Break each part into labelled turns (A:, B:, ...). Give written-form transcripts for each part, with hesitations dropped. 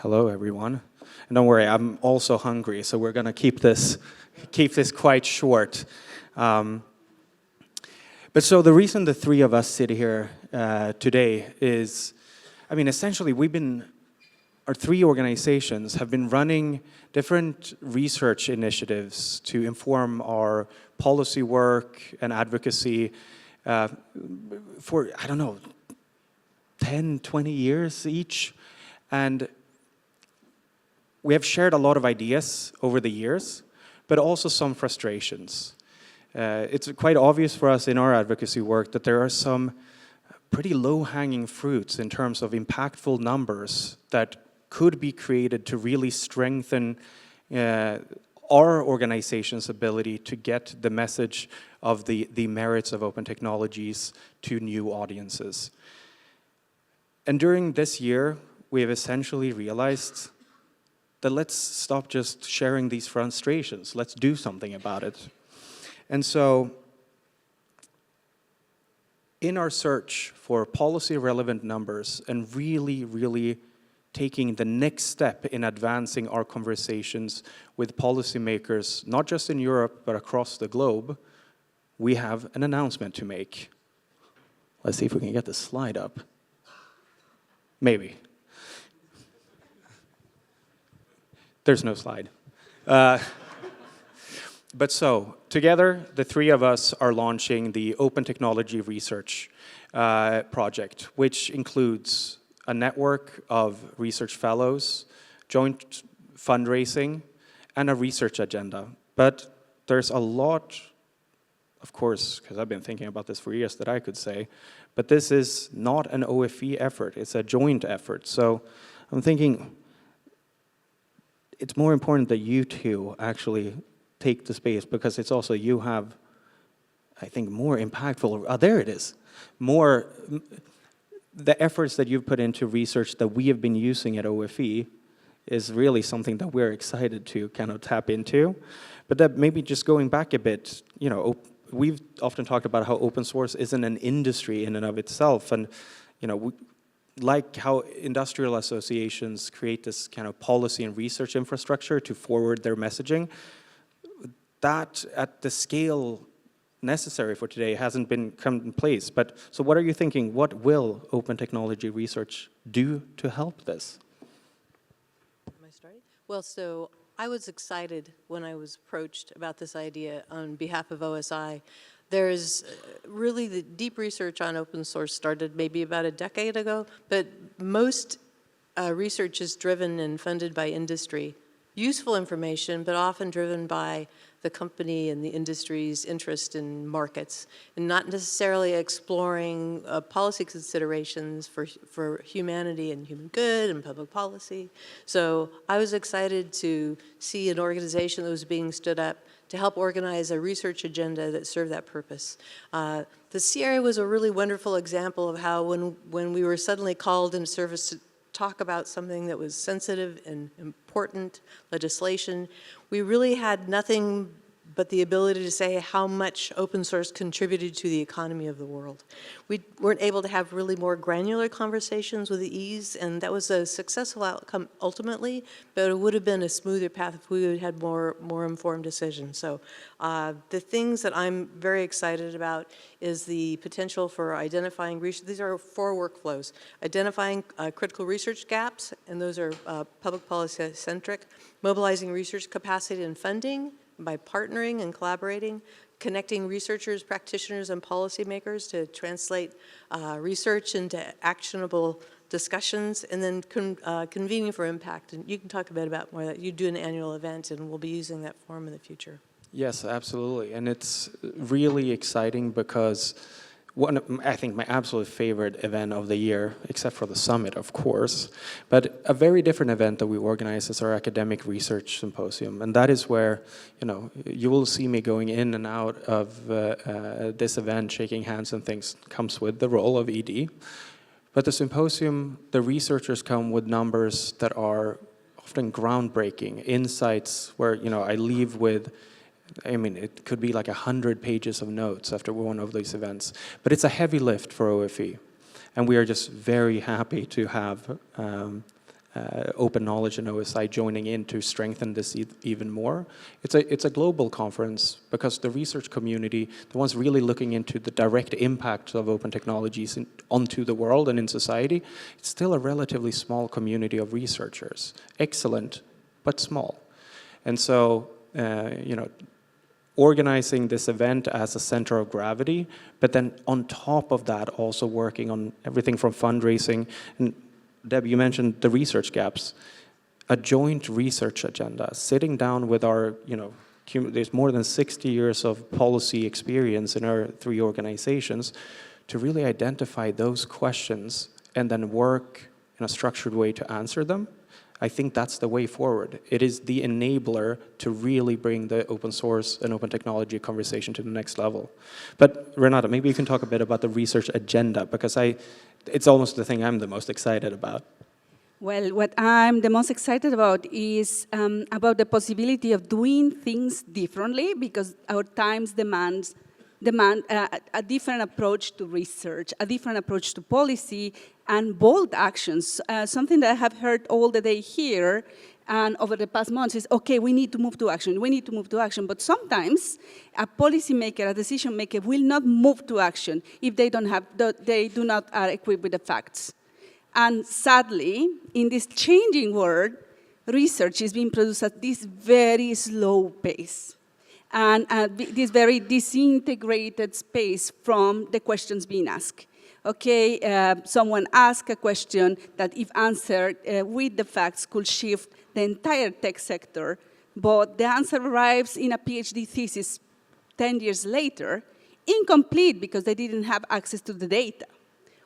A: Hello, everyone. And don't worry, I'm also hungry, so we're going to keep this quite short. But so the reason the three of us sit here today is, I mean, essentially our three organizations have been running different research initiatives to inform our policy work and advocacy for, I don't know, 10, 20 years each. And we have shared a lot of ideas over the years, but also some frustrations. It's quite obvious for us in our advocacy work that there are some pretty low-hanging fruits in terms of impactful numbers that could be created to really strengthen our organization's ability to get the message of the merits of open technologies to new audiences. And during this year, we have essentially realized that let's stop just sharing these frustrations. Let's do something about it. And so, in our search for policy-relevant numbers and really taking the next step in advancing our conversations with policymakers, not just in Europe, but across the globe, we have an announcement to make. Let's see if we can get the slide up. Maybe. There's no slide. But so, together, the three of us are launching the Open Technology Research project, which includes a network of research fellows, joint fundraising, and a research agenda. But there's a lot, of course, because I've been thinking about this for years, that I could say, but this is not an OFE effort, it's a joint effort. So I'm thinking, it's more important that you two actually take the space, because it's also you have, I think, more impactful, there it is, the efforts that you've put into research that we have been using at OFE is really something that we're excited to kind of tap into. But that maybe just going back a bit, you know, we've often talked about how open source isn't an industry in and of itself, and you know, like how industrial associations create this kind of policy and research infrastructure to forward their messaging, that at the scale necessary for today hasn't come in place. But so what are you thinking? What will open technology research do to help this?
B: Am I starting? Well, so I was excited when I was approached about this idea on behalf of OSI. There's really the deep research on open source started maybe about a decade ago, but most research is driven and funded by industry. Useful information, but often driven by the company and the industry's interest in markets, and not necessarily exploring policy considerations for humanity and human good and public policy. So I was excited to see an organization that was being stood up to help organize a research agenda that served that purpose. The CRA was a really wonderful example of how when we were suddenly called into service to talk about something that was sensitive and important legislation, we really had nothing but the ability to say how much open source contributed to the economy of the world. We weren't able to have really more granular conversations with ease, and that was a successful outcome ultimately, but it would have been a smoother path if we had more informed decisions. So the things that I'm very excited about is the potential for identifying research. These are 4 workflows: identifying critical research gaps, and those are public policy centric, mobilizing research capacity and funding by partnering and collaborating, connecting researchers, practitioners, and policymakers to translate research into actionable discussions, and then convening for impact. And you can talk a bit about more of that. You do an annual event, and we'll be using that forum in the future.
A: Yes, absolutely. And it's really exciting because I think my absolute favorite event of the year, except for the summit, of course, but a very different event that we organize is our academic research symposium. And that is where, you know, you will see me going in and out of this event, shaking hands and things, comes with the role of ED. But the symposium, the researchers come with numbers that are often groundbreaking, insights where, you know, I leave with, I mean, it could be like 100 pages of notes after one of these events. But it's a heavy lift for OFE. And we are just very happy to have open knowledge and OSI joining in to strengthen this even more. It's a global conference because the research community, the ones really looking into the direct impact of open technologies onto the world and in society, it's still a relatively small community of researchers. Excellent, but small. And so, organizing this event as a center of gravity, but then on top of that, also working on everything from fundraising. And Deb, you mentioned the research gaps. A joint research agenda, sitting down with our, there's more than 60 years of policy experience in our 3 organizations to really identify those questions and then work in a structured way to answer them. I think that's the way forward. It is the enabler to really bring the open source and open technology conversation to the next level. But Renata, maybe you can talk a bit about the research agenda, because it's almost the thing I'm the most excited about.
C: Well, what I'm the most excited about is about the possibility of doing things differently, because our times demand a different approach to research, a different approach to policy, and bold actions. Something that I have heard all the day here and over the past months is, okay, we need to move to action, we need to move to action. But sometimes a policymaker, a decision maker will not move to action if they do not are equipped with the facts. And sadly, in this changing world, research is being produced at this very slow pace. And this very disintegrated space from the questions being asked. Okay, someone asked a question that if answered with the facts could shift the entire tech sector, but the answer arrives in a PhD thesis 10 years later, incomplete because they didn't have access to the data.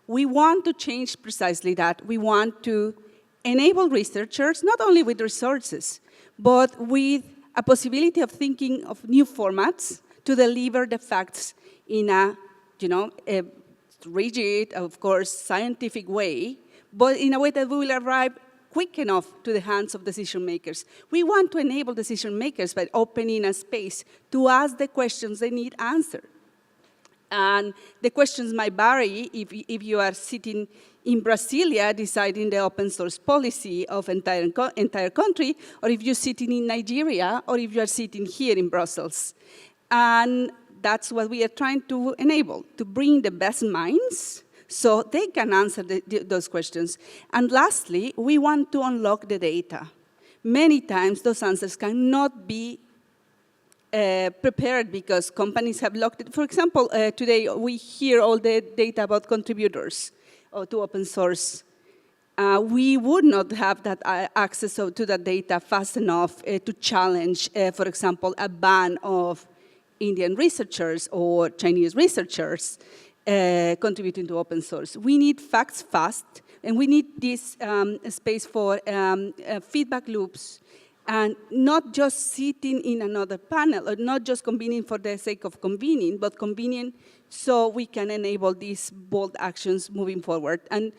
C: We want to change precisely that. We want to enable researchers, not only with resources, but with a possibility of thinking of new formats to deliver the facts in a rigid, of course, scientific way, but in a way that we will arrive quick enough to the hands of decision makers. We want to enable decision makers by opening a space to ask the questions they need answered. And the questions might vary if you are sitting in Brasilia deciding the open source policy of entire country, or if you're sitting in Nigeria, or if you are sitting here in Brussels. And that's what we are trying to enable, to bring the best minds so they can answer those questions. And lastly, we want to unlock the data. Many times those answers cannot be prepared because companies have locked it. For example, today we hear all the data about contributors to open source. We would not have that access to that data fast enough to challenge, for example, a ban of Indian researchers or Chinese researchers contributing to open source. We need facts fast, and we need this space for feedback loops, and not just sitting in another panel, or not just convening for the sake of convening, but convening so we can enable these bold actions moving forward. And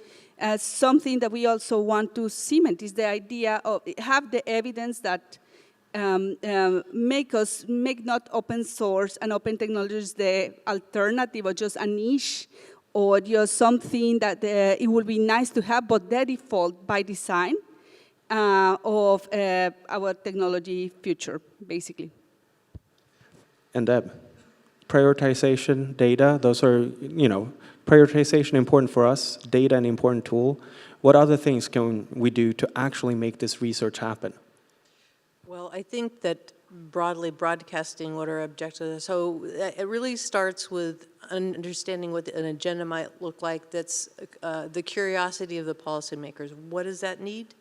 C: something that we also want to cement is the idea of have the evidence that make not open source and open technologies the alternative or just a niche or just something that it would be nice to have, but the default by design of our technology future, basically.
A: And Deb, prioritization, data, those are, prioritization important for us, data an important tool. What other things can we do to actually make this research happen?
B: Well, I think that broadly broadcasting what our objectives are. So it really starts with understanding what an agenda might look like. That's the curiosity of the policymakers. What does that need?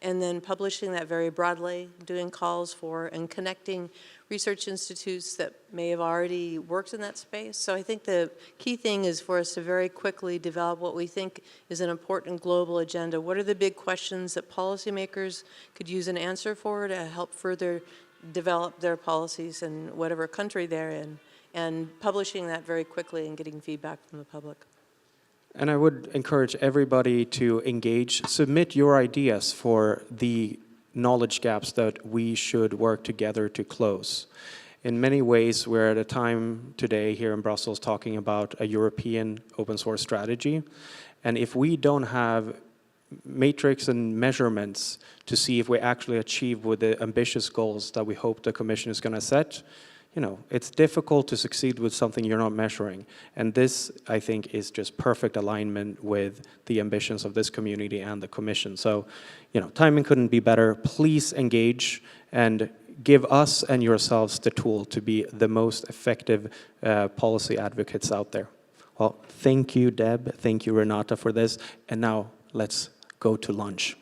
B: And then publishing that very broadly, doing calls for and connecting research institutes that may have already worked in that space. So I think the key thing is for us to very quickly develop what we think is an important global agenda. What are the big questions that policymakers could use an answer for to help further develop their policies in whatever country they're in, and publishing that very quickly and getting feedback from the public.
A: And I would encourage everybody to engage, submit your ideas for the knowledge gaps that we should work together to close. In many ways, we're at a time today here in Brussels talking about a European open source strategy. And if we don't have matrix and measurements to see if we actually achieve with the ambitious goals that we hope the Commission is going to set, you know, it's difficult to succeed with something you're not measuring. And this, I think, is just perfect alignment with the ambitions of this community and the Commission. So, you know, timing couldn't be better. Please engage and give us and yourselves the tool to be the most effective policy advocates out there. Well, thank you, Deb. Thank you, Renata, for this. And now let's go to lunch.